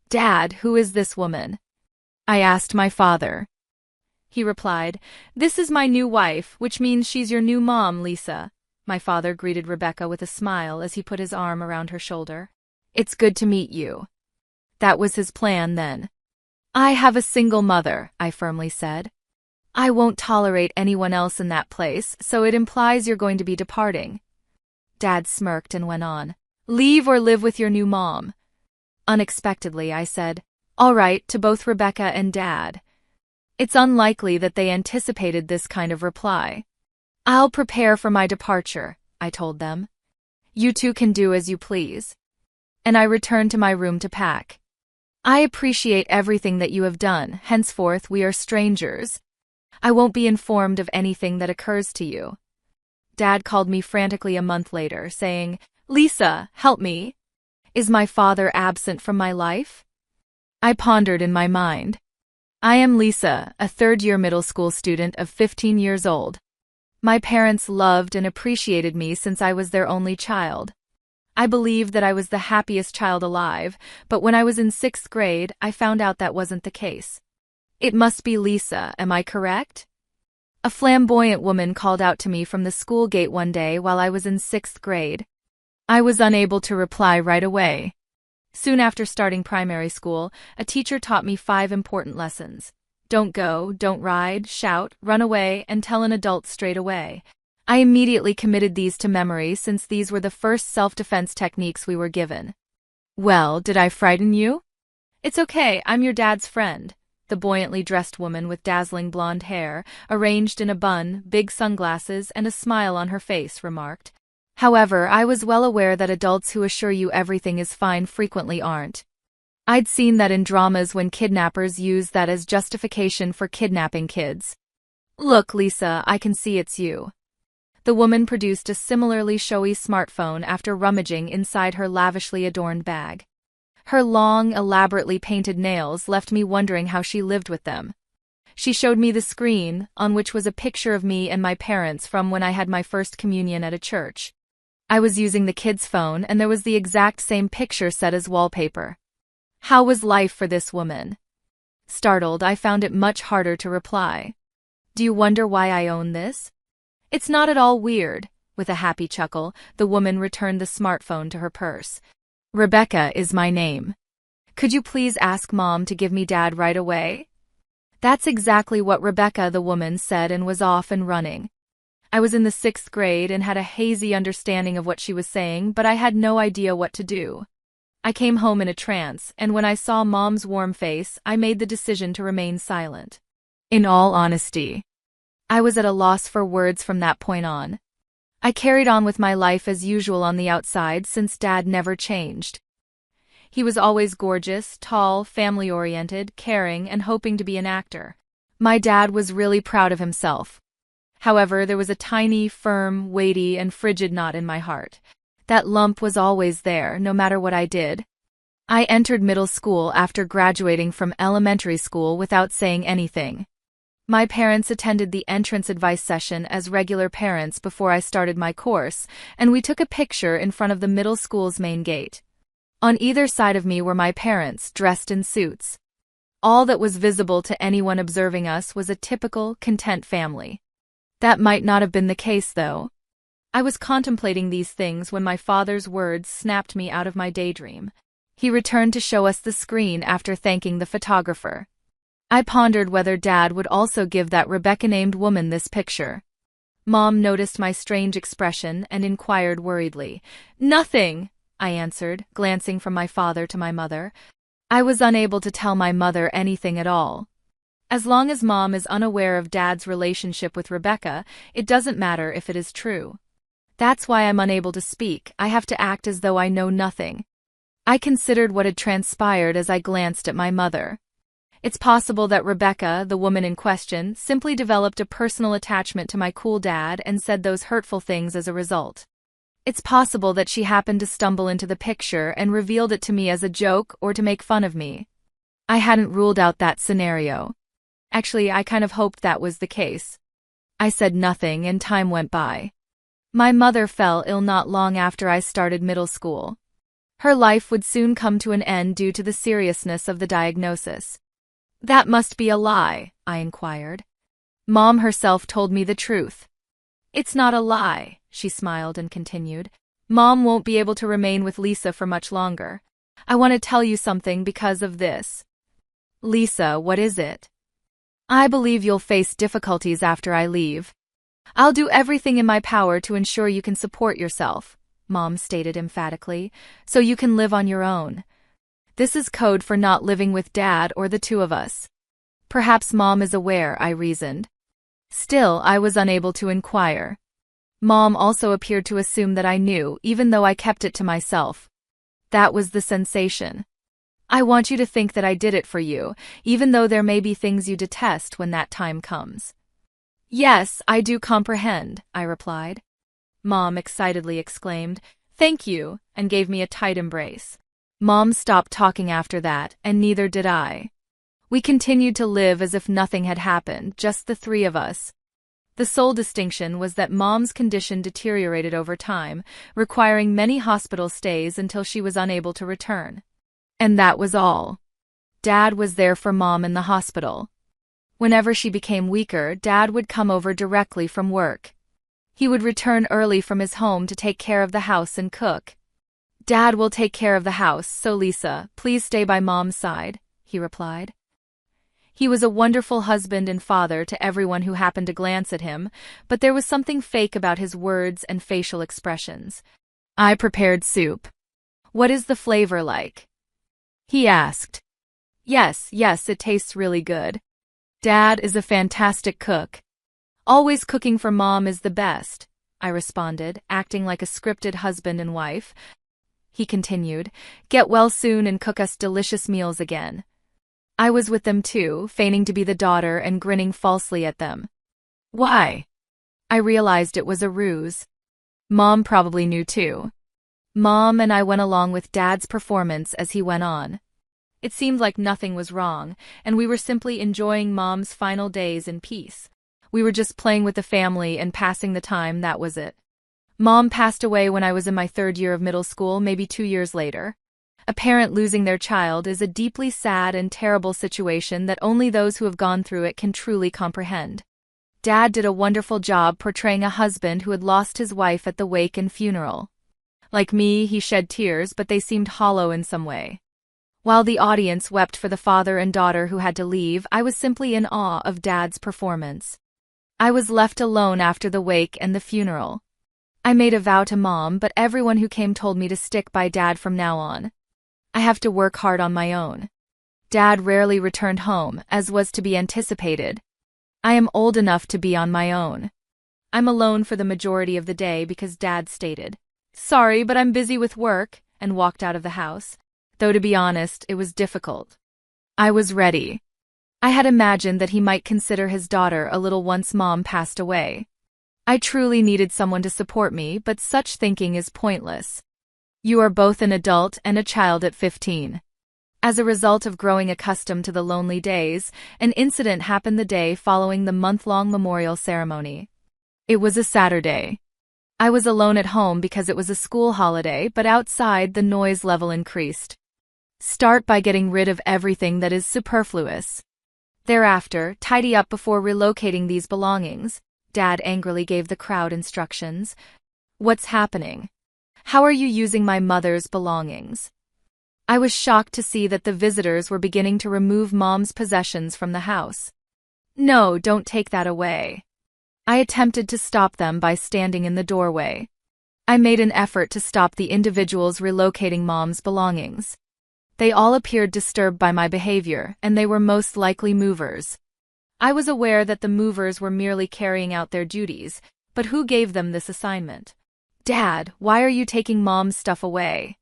"Dad, who is this woman?" I asked my father. He replied, "This is my new wife, which means she's your new mom, Lisa." My father greeted Rebecca with a smile as he put his arm around her shoulder. "It's good to meet you." That was his plan then. "I have a single mother," I firmly said. "I won't tolerate anyone else in that place, so it implies you're going to be departing." Dad smirked and went on, "Leave or live with your new mom." Unexpectedly, I said, "All right," to both Rebecca and Dad. It's unlikely that they anticipated this kind of reply. "I'll prepare for my departure," I told them. "You two can do as you please." And I returned to my room to pack. "I appreciate everything that you have done. Henceforth, we are strangers. I won't be informed of anything that occurs to you." Dad called me frantically a month later, saying, "Lisa, help me. Is my father absent from my life?" I pondered in my mind. I am Lisa, a third-year middle school student of 15 years old. My parents loved and appreciated me since I was their only child. I believed that I was the happiest child alive, but when I was in 6th grade, I found out that wasn't the case. It must be Lisa, am I correct? A flamboyant woman called out to me from the school gate one day while I was in 6th grade. I was unable to reply right away. Soon after starting primary school, a teacher taught me 5 important lessons. Don't go, don't ride, shout, run away, and tell an adult straight away. I immediately committed these to memory since these were the first self-defense techniques we were given. "Well, did I frighten you?" "It's okay, I'm your dad's friend," the buoyantly dressed woman with dazzling blonde hair, arranged in a bun, big sunglasses, and a smile on her face, remarked. However, I was well aware that adults who assure you everything is fine frequently aren't. I'd seen that in dramas when kidnappers use that as justification for kidnapping kids. "Look, Lisa, I can see it's you." The woman produced a similarly showy smartphone after rummaging inside her lavishly adorned bag. Her long, elaborately painted nails left me wondering how she lived with them. She showed me the screen, on which was a picture of me and my parents from when I had my first communion at a church. I was using the kid's phone, and there was the exact same picture set as wallpaper. How was life for this woman? Startled, I found it much harder to reply. "Do you wonder why I own this?" "It's not at all weird." With a happy chuckle, the woman returned the smartphone to her purse. "Rebecca is my name. Could you please ask Mom to give me Dad right away?" That's exactly what Rebecca, the woman, said, and was off and running. I was in the 6th grade and had a hazy understanding of what she was saying, but I had no idea what to do. I came home in a trance, and when I saw Mom's warm face, I made the decision to remain silent. In all honesty, I was at a loss for words from that point on. I carried on with my life as usual on the outside since Dad never changed. He was always gorgeous, tall, family-oriented, caring, and hoping to be an actor. My dad was really proud of himself. However, there was a tiny, firm, weighty, and frigid knot in my heart. That lump was always there, no matter what I did. I entered middle school after graduating from elementary school without saying anything. My parents attended the entrance advice session as regular parents before I started my course, and we took a picture in front of the middle school's main gate. On either side of me were my parents, dressed in suits. All that was visible to anyone observing us was a typical, content family. That might not have been the case, though. I was contemplating these things when my father's words snapped me out of my daydream. He returned to show us the screen after thanking the photographer. I pondered whether Dad would also give that Rebecca-named woman this picture. Mom noticed my strange expression and inquired worriedly. "Nothing," I answered, glancing from my father to my mother. I was unable to tell my mother anything at all. As long as Mom is unaware of Dad's relationship with Rebecca, it doesn't matter if it is true. That's why I'm unable to speak. I have to act as though I know nothing. I considered what had transpired as I glanced at my mother. It's possible that Rebecca, the woman in question, simply developed a personal attachment to my cool dad and said those hurtful things as a result. It's possible that she happened to stumble into the picture and revealed it to me as a joke or to make fun of me. I hadn't ruled out that scenario. Actually, I kind of hoped that was the case. I said nothing, and time went by. My mother fell ill not long after I started middle school. Her life would soon come to an end due to the seriousness of the diagnosis. That must be a lie, I inquired. Mom herself told me the truth. It's not a lie, she smiled and continued. Mom won't be able to remain with Lisa for much longer. I want to tell you something because of this. Lisa, what is it? I believe you'll face difficulties after I leave. I'll do everything in my power to ensure you can support yourself, Mom stated emphatically, so you can live on your own. This is code for not living with Dad or the two of us. Perhaps Mom is aware, I reasoned. Still, I was unable to inquire. Mom also appeared to assume that I knew, even though I kept it to myself. That was the sensation. I want you to think that I did it for you, even though there may be things you detest when that time comes. Yes, I do comprehend, I replied. Mom excitedly exclaimed, "Thank you," and gave me a tight embrace. Mom stopped talking after that, and neither did I. We continued to live as if nothing had happened, just the three of us. The sole distinction was that Mom's condition deteriorated over time, requiring many hospital stays until she was unable to return. And that was all. Dad was there for Mom in the hospital. Whenever she became weaker, Dad would come over directly from work. He would return early from his home to take care of the house and cook. Dad will take care of the house, so Lisa, please stay by Mom's side, he replied. He was a wonderful husband and father to everyone who happened to glance at him, but there was something fake about his words and facial expressions. I prepared soup. What is the flavor like? He asked. Yes, it tastes really good. Dad is a fantastic cook. Always cooking for Mom is the best, I responded, acting like a scripted husband and wife. He continued, get well soon and cook us delicious meals again. I was with them too, feigning to be the daughter and grinning falsely at them. Why? I realized it was a ruse. Mom probably knew too. Mom and I went along with Dad's performance as he went on. It seemed like nothing was wrong, and we were simply enjoying Mom's final days in peace. We were just playing with the family and passing the time, that was it. Mom passed away when I was in my 3rd year of middle school, maybe 2 years later. A parent losing their child is a deeply sad and terrible situation that only those who have gone through it can truly comprehend. Dad did a wonderful job portraying a husband who had lost his wife at the wake and funeral. Like me, he shed tears, but they seemed hollow in some way. While the audience wept for the father and daughter who had to leave, I was simply in awe of Dad's performance. I was left alone after the wake and the funeral. I made a vow to Mom, but everyone who came told me to stick by Dad from now on. I have to work hard on my own. Dad rarely returned home, as was to be anticipated. I am old enough to be on my own. I'm alone for the majority of the day because Dad stated, "Sorry, but I'm busy with work," and walked out of the house. Though to be honest, it was difficult. I was ready. I had imagined that he might consider his daughter a little once Mom passed away. I truly needed someone to support me, but such thinking is pointless. You are both an adult and a child at 15. As a result of growing accustomed to the lonely days, an incident happened the day following the month-long memorial ceremony. It was a Saturday. I was alone at home because it was a school holiday, but outside the noise level increased. Start by getting rid of everything that is superfluous. Thereafter, tidy up before relocating these belongings. Dad angrily gave the crowd instructions. What's happening? How are you using my mother's belongings? I was shocked to see that the visitors were beginning to remove Mom's possessions from the house. No, don't take that away. I attempted to stop them by standing in the doorway. I made an effort to stop the individuals relocating Mom's belongings. They all appeared disturbed by my behavior, and they were most likely movers. I was aware that the movers were merely carrying out their duties, but who gave them this assignment? Dad, why are you taking Mom's stuff away?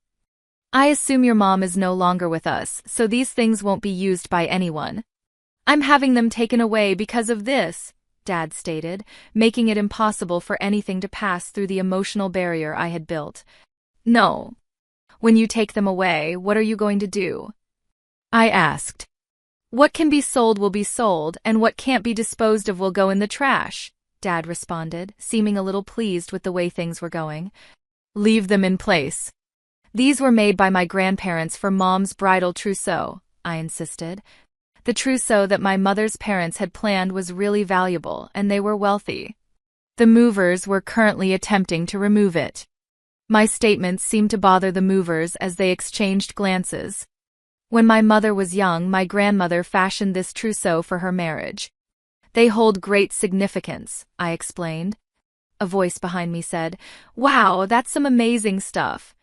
I assume your mom is no longer with us, so these things won't be used by anyone. I'm having them taken away because of this, Dad stated, making it impossible for anything to pass through the emotional barrier I had built. No. When you take them away, what are you going to do? I asked. What can be sold will be sold, and what can't be disposed of will go in the trash, Dad responded, seeming a little pleased with the way things were going. Leave them in place. These were made by my grandparents for Mom's bridal trousseau, I insisted. The trousseau that my mother's parents had planned was really valuable, and they were wealthy. The movers were currently attempting to remove it. My statements seemed to bother the movers as they exchanged glances. When my mother was young, my grandmother fashioned this trousseau for her marriage. They hold great significance, I explained. A voice behind me said, "Wow, that's some amazing stuff."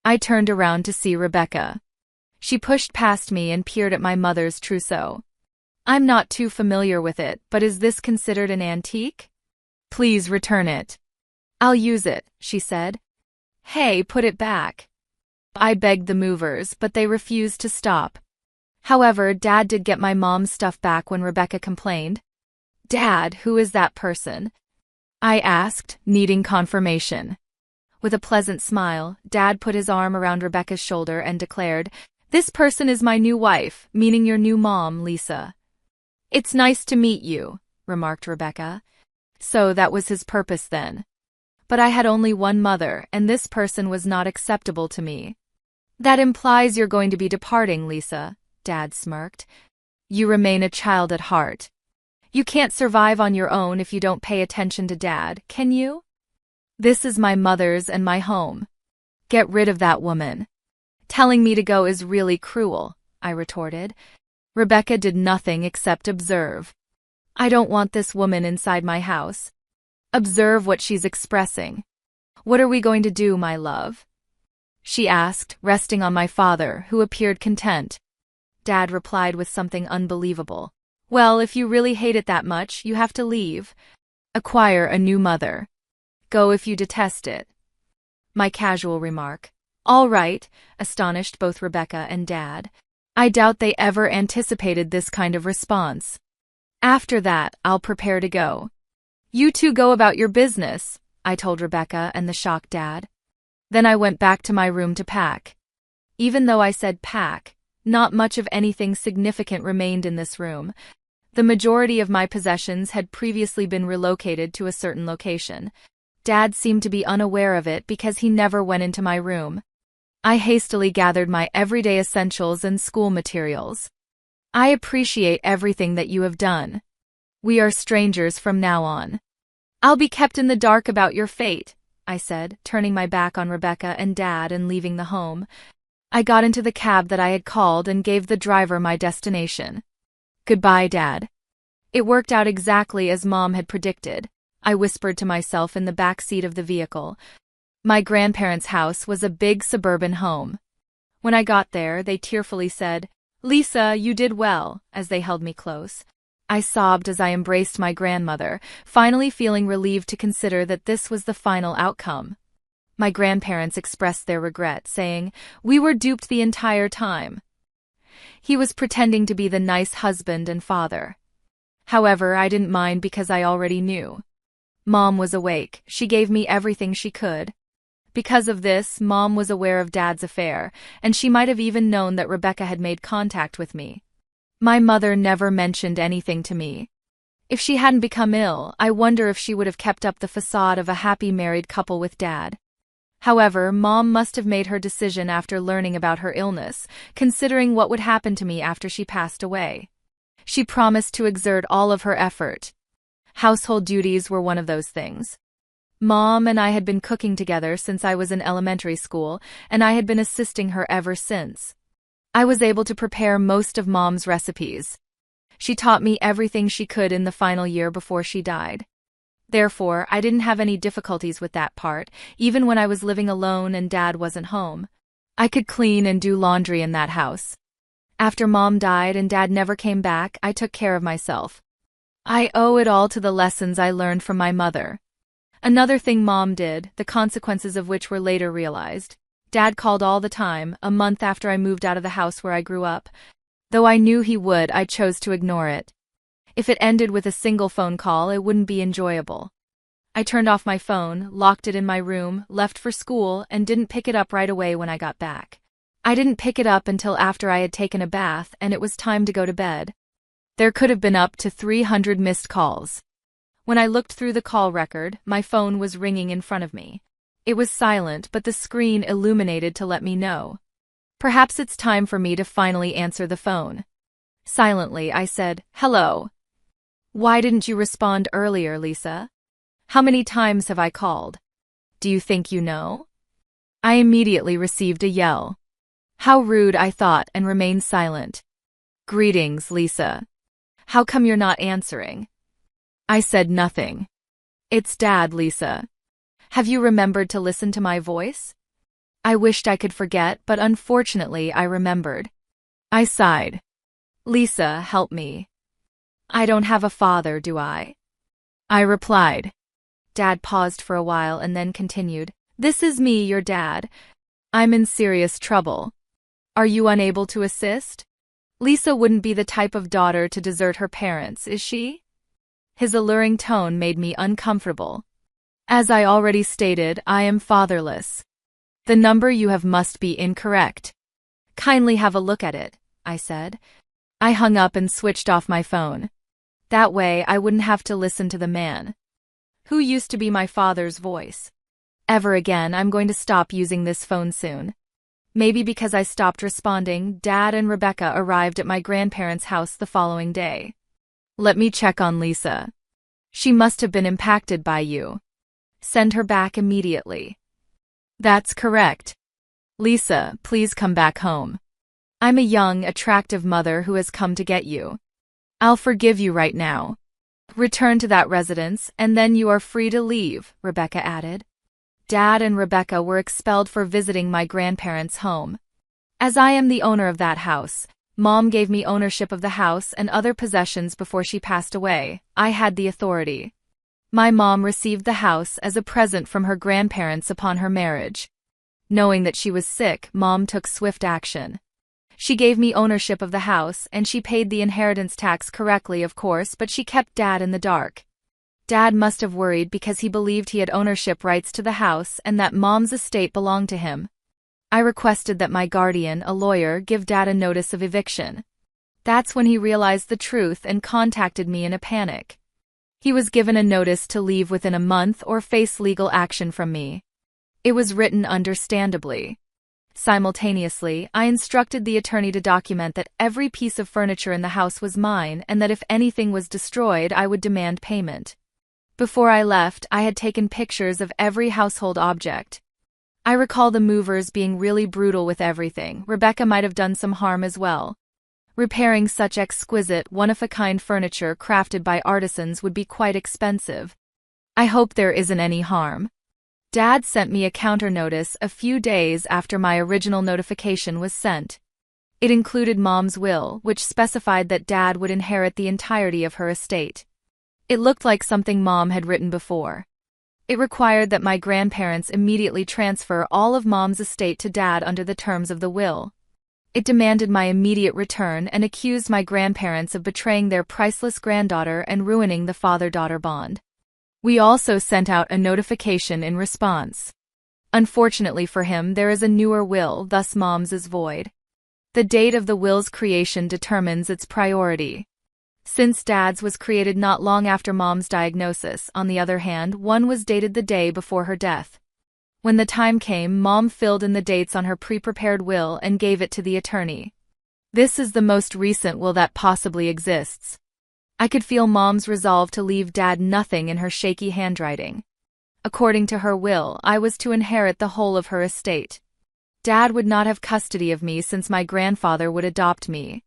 I turned around to see Rebecca. She pushed past me and peered at my mother's trousseau. "I'm not too familiar with it, but is this considered an antique?" "Please return it." "I'll use it," she said. "Hey, put it back." I begged the movers, but they refused to stop. However, Dad did get my mom's stuff back when Rebecca complained. "Dad, who is that person?" I asked, needing confirmation. With a pleasant smile, Dad put his arm around Rebecca's shoulder and declared, "This person is my new wife, meaning your new mom, Lisa." "It's nice to meet you," remarked Rebecca. So that was his purpose then. But I had only one mother, and this person was not acceptable to me. "That implies you're going to be departing, Lisa," Dad smirked. "You remain a child at heart. You can't survive on your own if you don't pay attention to Dad, can you? This is my mother's and my home. Get rid of that woman." "Telling me to go is really cruel," I retorted. Rebecca did nothing except observe. "I don't want this woman inside my house. Observe what she's expressing." "What are we going to do, my love?" she asked, resting on my father, who appeared content. Dad replied with something unbelievable. "Well, if you really hate it that much, you have to leave. Acquire a new mother. Go if you detest it." My casual remark. "All right," astonished both Rebecca and Dad. I doubt they ever anticipated this kind of response. "After that, I'll prepare to go." "You two go about your business," I told Rebecca and the shocked Dad. Then I went back to my room to pack. Even though I said pack, not much of anything significant remained in this room. The majority of my possessions had previously been relocated to a certain location. Dad seemed to be unaware of it because he never went into my room. I hastily gathered my everyday essentials and school materials. "I appreciate everything that you have done. We are strangers from now on. I'll be kept in the dark about your fate," I said, turning my back on Rebecca and Dad and leaving the home. I got into the cab that I had called and gave the driver my destination. "Goodbye, Dad." It worked out exactly as Mom had predicted, I whispered to myself in the back seat of the vehicle. My grandparents' house was a big suburban home. When I got there, they tearfully said, "Lisa, you did well," as they held me close. I sobbed as I embraced my grandmother, finally feeling relieved to consider that this was the final outcome. My grandparents expressed their regret, saying, "We were duped the entire time." He was pretending to be the nice husband and father. However, I didn't mind because I already knew. Mom was awake. She gave me everything she could. Because of this, Mom was aware of Dad's affair, and she might have even known that Rebecca had made contact with me. My mother never mentioned anything to me. If she hadn't become ill, I wonder if she would have kept up the facade of a happy married couple with Dad. However, Mom must have made her decision after learning about her illness, considering what would happen to me after she passed away. She promised to exert all of her effort. Household duties were one of those things. Mom and I had been cooking together since I was in elementary school, and I had been assisting her ever since. I was able to prepare most of Mom's recipes. She taught me everything she could in the final year before she died. Therefore, I didn't have any difficulties with that part, even when I was living alone and Dad wasn't home. I could clean and do laundry in that house. After Mom died and Dad never came back, I took care of myself. I owe it all to the lessons I learned from my mother. Another thing Mom did, the consequences of which were later realized. Dad called all the time, a month after I moved out of the house where I grew up. Though I knew he would, I chose to ignore it. If it ended with a single phone call, it wouldn't be enjoyable. I turned off my phone, locked it in my room, left for school, and didn't pick it up right away when I got back. I didn't pick it up until after I had taken a bath and it was time to go to bed. There could have been up to 300 missed calls. When I looked through the call record, my phone was ringing in front of me. It was silent, but the screen illuminated to let me know. Perhaps it's time for me to finally answer the phone. Silently, I said, "Hello. Why didn't you respond earlier, Lisa? How many times have I called? Do you think you know?" I immediately received a yell. How rude, I thought, and remained silent. "Greetings, Lisa. How come you're not answering?" I said nothing. "It's Dad, Lisa. Have you remembered to listen to my voice?" I wished I could forget, but unfortunately I remembered. I sighed. "Lisa, help me. I don't have a father, do I?" I replied. Dad paused for a while and then continued, "This is me, your dad. I'm in serious trouble. Are you unable to assist? Lisa wouldn't be the type of daughter to desert her parents, is she?" His alluring tone made me uncomfortable. "As I already stated, I am fatherless. The number you have must be incorrect. Kindly have a look at it," I said. I hung up and switched off my phone. That way I wouldn't have to listen to the man who used to be my father's voice. Ever again, I'm going to stop using this phone soon. Maybe because I stopped responding, Dad and Rebecca arrived at my grandparents' house the following day. "Let me check on Lisa. She must have been impacted by you. Send her back immediately." "That's correct. Lisa, please come back home. I'm a young, attractive mother who has come to get you. I'll forgive you right now. Return to that residence, and then you are free to leave," Rebecca added. Dad and Rebecca were expelled for visiting my grandparents' home. As I am the owner of that house, Mom gave me ownership of the house and other possessions before she passed away. I had the authority. My mom received the house as a present from her grandparents upon her marriage. Knowing that she was sick, Mom took swift action. She gave me ownership of the house, and she paid the inheritance tax correctly, of course, but she kept Dad in the dark. Dad must have worried because he believed he had ownership rights to the house and that Mom's estate belonged to him. I requested that my guardian, a lawyer, give Dad a notice of eviction. That's when he realized the truth and contacted me in a panic. He was given a notice to leave within a month or face legal action from me. It was written understandably. Simultaneously, I instructed the attorney to document that every piece of furniture in the house was mine and that if anything was destroyed, I would demand payment. Before I left, I had taken pictures of every household object. I recall the movers being really brutal with everything. Rebecca might have done some harm as well. Repairing such exquisite, one-of-a-kind furniture crafted by artisans would be quite expensive. I hope there isn't any harm. Dad sent me a counter notice a few days after my original notification was sent. It included Mom's will, which specified that Dad would inherit the entirety of her estate. It looked like something Mom had written before. It required that my grandparents immediately transfer all of Mom's estate to Dad under the terms of the will. It demanded my immediate return and accused my grandparents of betraying their priceless granddaughter and ruining the father-daughter bond. We also sent out a notification in response. Unfortunately for him, there is a newer will, thus Mom's is void. The date of the will's creation determines its priority. Since Dad's was created not long after Mom's diagnosis, on the other hand, one was dated the day before her death. When the time came, Mom filled in the dates on her pre-prepared will and gave it to the attorney. This is the most recent will that possibly exists. I could feel Mom's resolve to leave Dad nothing in her shaky handwriting. According to her will, I was to inherit the whole of her estate. Dad would not have custody of me since my grandfather would adopt me.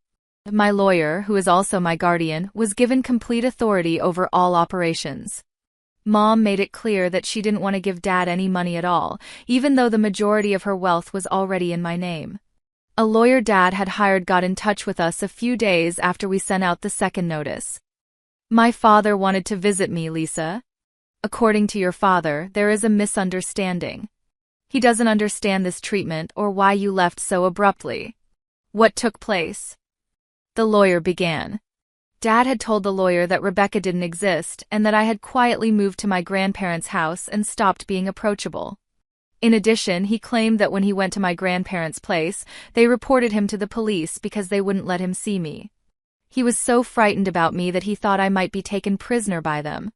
My lawyer, who is also my guardian, was given complete authority over all operations. Mom made it clear that she didn't want to give Dad any money at all, even though the majority of her wealth was already in my name. A lawyer Dad had hired got in touch with us a few days after we sent out the second notice. "My father wanted to visit me, Lisa. According to your father, there is a misunderstanding. He doesn't understand this treatment or why you left so abruptly. What took place?" The lawyer began. Dad had told the lawyer that Rebecca didn't exist and that I had quietly moved to my grandparents' house and stopped being approachable. In addition, he claimed that when he went to my grandparents' place, they reported him to the police because they wouldn't let him see me. He was so frightened about me that he thought I might be taken prisoner by them.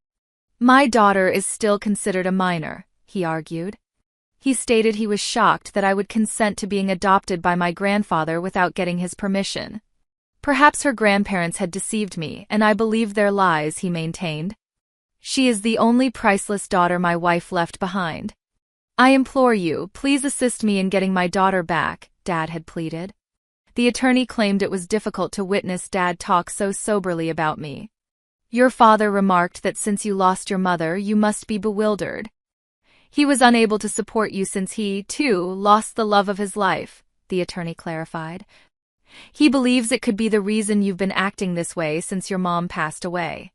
"My daughter is still considered a minor," he argued. He stated he was shocked that I would consent to being adopted by my grandfather without getting his permission. Perhaps her grandparents had deceived me, and I believed their lies, he maintained. She is the only priceless daughter my wife left behind. I implore you, please assist me in getting my daughter back, Dad had pleaded. The attorney claimed it was difficult to witness Dad talk so soberly about me. Your father remarked that since you lost your mother, you must be bewildered. He was unable to support you since he, too, lost the love of his life, the attorney clarified. He believes it could be the reason you've been acting this way since your mom passed away.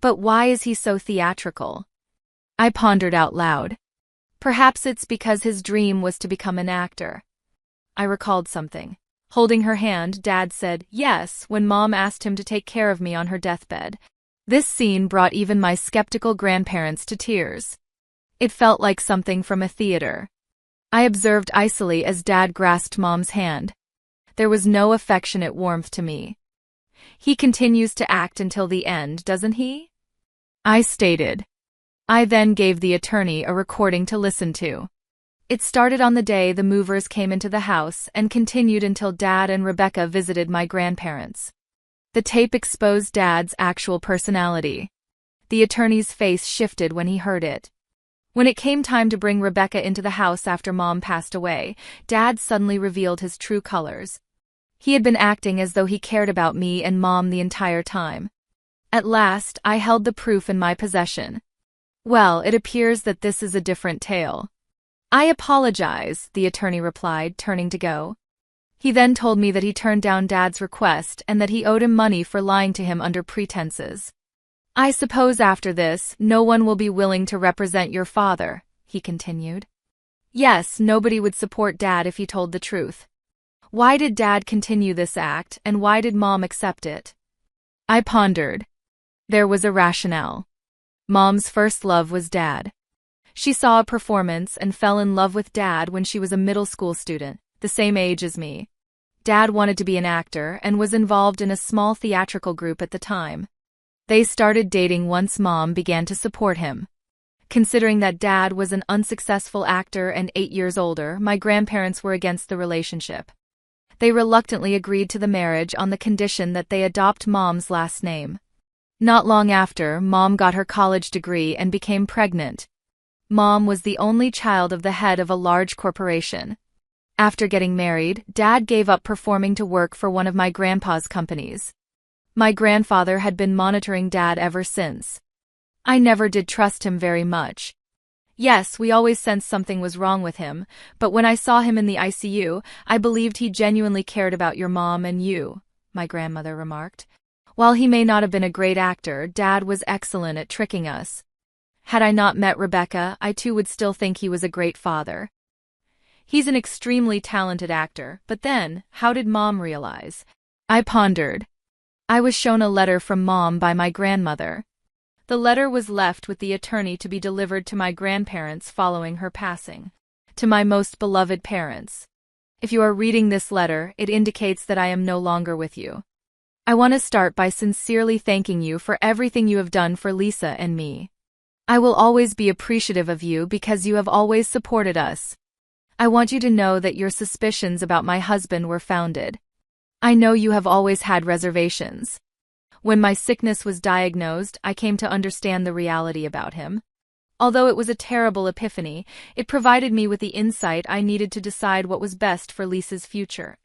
But why is he so theatrical? I pondered out loud. Perhaps it's because his dream was to become an actor. I recalled something. Holding her hand, Dad said, yes, when Mom asked him to take care of me on her deathbed. This scene brought even my skeptical grandparents to tears. It felt like something from a theater. I observed icily as Dad grasped Mom's hand. There was no affectionate warmth to me. He continues to act until the end, doesn't he? I stated. I then gave the attorney a recording to listen to. It started on the day the movers came into the house and continued until Dad and Rebecca visited my grandparents. The tape exposed Dad's actual personality. The attorney's face shifted when he heard it. When it came time to bring Rebecca into the house after Mom passed away, Dad suddenly revealed his true colors. He had been acting as though he cared about me and Mom the entire time. At last, I held the proof in my possession. Well, it appears that this is a different tale. I apologize, the attorney replied, turning to go. He then told me that he turned down Dad's request and that he owed him money for lying to him under pretenses. I suppose after this, no one will be willing to represent your father, he continued. Yes, nobody would support Dad if he told the truth. Why did Dad continue this act, and why did Mom accept it? I pondered. There was a rationale. Mom's first love was Dad. She saw a performance and fell in love with Dad when she was a middle school student, the same age as me. Dad wanted to be an actor and was involved in a small theatrical group at the time. They started dating once Mom began to support him. Considering that Dad was an unsuccessful actor and 8 years older, my grandparents were against the relationship. They reluctantly agreed to the marriage on the condition that they adopt Mom's last name. Not long after, Mom got her college degree and became pregnant. Mom was the only child of the head of a large corporation. After getting married, Dad gave up performing to work for one of my grandpa's companies. My grandfather had been monitoring Dad ever since. I never did trust him very much. Yes, we always sensed something was wrong with him, but when I saw him in the ICU, I believed he genuinely cared about your mom and you, my grandmother remarked. While he may not have been a great actor, Dad was excellent at tricking us. Had I not met Rebecca, I too would still think he was a great father. He's an extremely talented actor, but then, how did Mom realize? I pondered. I was shown a letter from Mom by my grandmother. The letter was left with the attorney to be delivered to my grandparents following her passing. To my most beloved parents. If you are reading this letter, it indicates that I am no longer with you. I want to start by sincerely thanking you for everything you have done for Lisa and me. I will always be appreciative of you because you have always supported us. I want you to know that your suspicions about my husband were founded. I know you have always had reservations. When my sickness was diagnosed, I came to understand the reality about him. Although it was a terrible epiphany, it provided me with the insight I needed to decide what was best for Lisa's future, ****.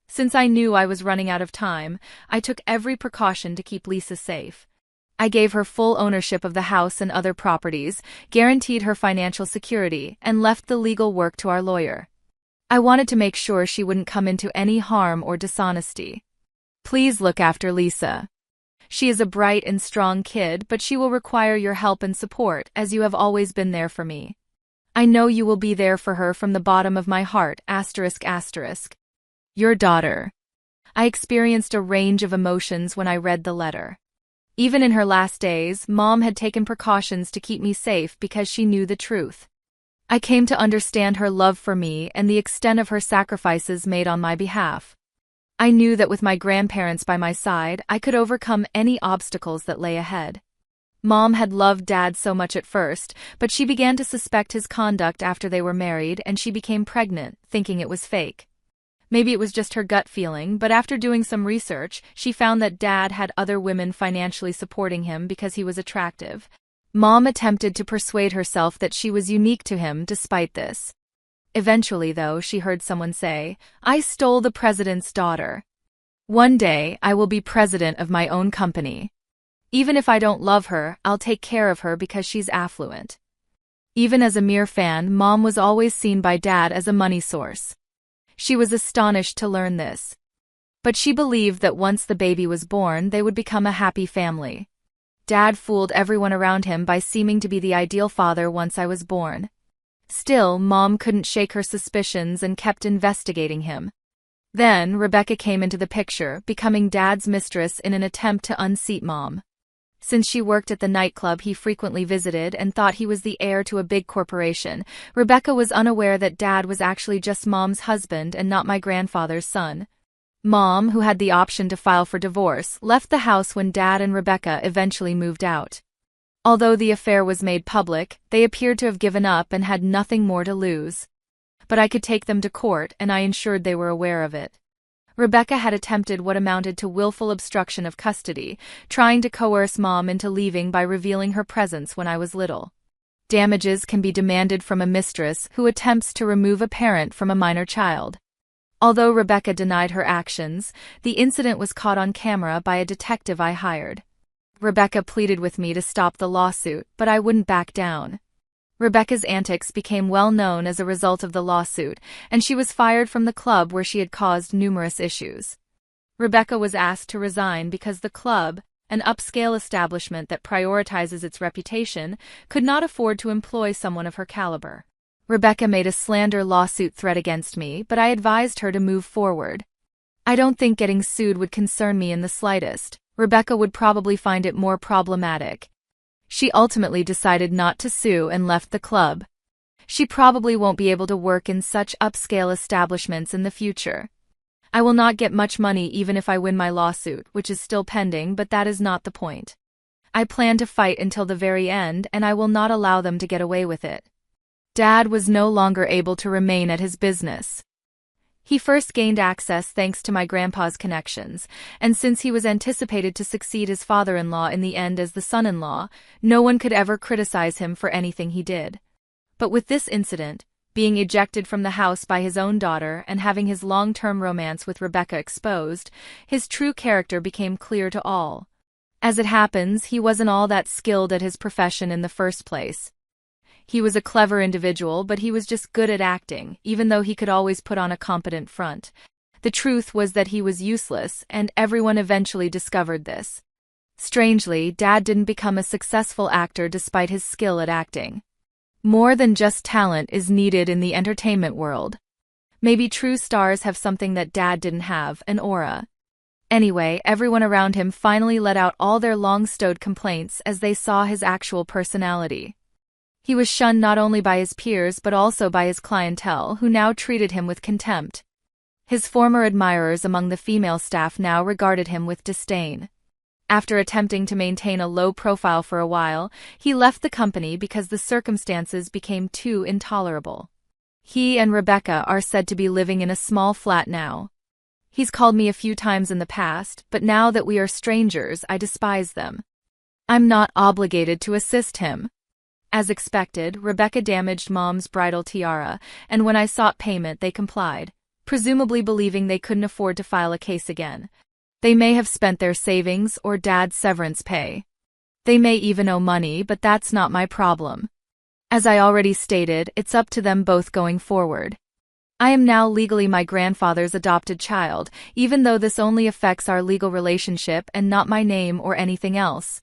Since I knew I was running out of time, I took every precaution to keep Lisa safe. I gave her full ownership of the house and other properties, guaranteed her financial security, and left the legal work to our lawyer. I wanted to make sure she wouldn't come into any harm or dishonesty. Please look after Lisa. She is a bright and strong kid, but she will require your help and support, as you have always been there for me. I know you will be there for her from the bottom of my heart, ****. Your daughter. I experienced a range of emotions when I read the letter. Even in her last days, Mom had taken precautions to keep me safe because she knew the truth. I came to understand her love for me and the extent of her sacrifices made on my behalf. I knew that with my grandparents by my side, I could overcome any obstacles that lay ahead. Mom had loved Dad so much at first, but she began to suspect his conduct after they were married and she became pregnant, thinking it was fake. Maybe it was just her gut feeling, but after doing some research, she found that Dad had other women financially supporting him because he was attractive. Mom attempted to persuade herself that she was unique to him despite this. Eventually, though, she heard someone say, "I stole the president's daughter. One day, I will be president of my own company. Even if I don't love her, I'll take care of her because she's affluent." Even as a mere fan, Mom was always seen by Dad as a money source. She was astonished to learn this. But she believed that once the baby was born, they would become a happy family. Dad fooled everyone around him by seeming to be the ideal father once I was born. Still, Mom couldn't shake her suspicions and kept investigating him. Then, Rebecca came into the picture, becoming Dad's mistress in an attempt to unseat Mom. Since she worked at the nightclub he frequently visited and thought he was the heir to a big corporation, Rebecca was unaware that Dad was actually just Mom's husband and not my grandfather's son. Mom, who had the option to file for divorce, left the house when Dad and Rebecca eventually moved out. Although the affair was made public, they appeared to have given up and had nothing more to lose. But I could take them to court, and I ensured they were aware of it. Rebecca had attempted what amounted to willful obstruction of custody, trying to coerce Mom into leaving by revealing her presence when I was little. Damages can be demanded from a mistress who attempts to remove a parent from a minor child. Although Rebecca denied her actions, the incident was caught on camera by a detective I hired. Rebecca pleaded with me to stop the lawsuit, but I wouldn't back down. Rebecca's antics became well known as a result of the lawsuit, and she was fired from the club where she had caused numerous issues. Rebecca was asked to resign because the club, an upscale establishment that prioritizes its reputation, could not afford to employ someone of her caliber. Rebecca made a slander lawsuit threat against me, but I advised her to move forward. I don't think getting sued would concern me in the slightest. Rebecca would probably find it more problematic. She ultimately decided not to sue and left the club. She probably won't be able to work in such upscale establishments in the future. I will not get much money even if I win my lawsuit, which is still pending, but that is not the point. I plan to fight until the very end, and I will not allow them to get away with it. Dad was no longer able to remain at his business. He first gained access thanks to my grandpa's connections, and since he was anticipated to succeed his father-in-law in the end as the son-in-law, no one could ever criticize him for anything he did. But with this incident, being ejected from the house by his own daughter and having his long-term romance with Rebecca exposed, his true character became clear to all. As it happens, he wasn't all that skilled at his profession in the first place. He was a clever individual, but he was just good at acting, even though he could always put on a competent front. The truth was that he was useless, and everyone eventually discovered this. Strangely, Dad didn't become a successful actor despite his skill at acting. More than just talent is needed in the entertainment world. Maybe true stars have something that Dad didn't have, an aura. Anyway, everyone around him finally let out all their long-stowed complaints as they saw his actual personality. He was shunned not only by his peers but also by his clientele, who now treated him with contempt. His former admirers among the female staff now regarded him with disdain. After attempting to maintain a low profile for a while, he left the company because the circumstances became too intolerable. He and Rebecca are said to be living in a small flat now. He's called me a few times in the past, but now that we are strangers, I despise them. I'm not obligated to assist him. As expected, Rebecca damaged Mom's bridal tiara, and when I sought payment they complied, presumably believing they couldn't afford to file a case again. They may have spent their savings or Dad's severance pay. They may even owe money, but that's not my problem. As I already stated, it's up to them both going forward. I am now legally my grandfather's adopted child, even though this only affects our legal relationship and not my name or anything else.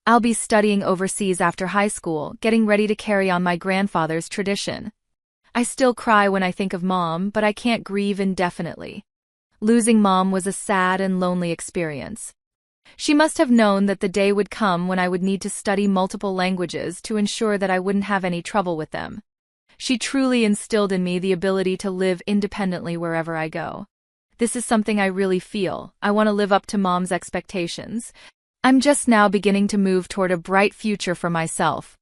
I'll be studying overseas after high school, getting ready to carry on my grandfather's tradition. I still cry when I think of Mom, but I can't grieve indefinitely. Losing Mom was a sad and lonely experience. She must have known that the day would come when I would need to study multiple languages to ensure that I wouldn't have any trouble with them. She truly instilled in me the ability to live independently wherever I go. This is something I really feel. I want to live up to Mom's expectations. I'm just now beginning to move toward a bright future for myself.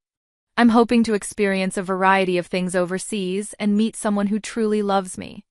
I'm hoping to experience a variety of things overseas and meet someone who truly loves me.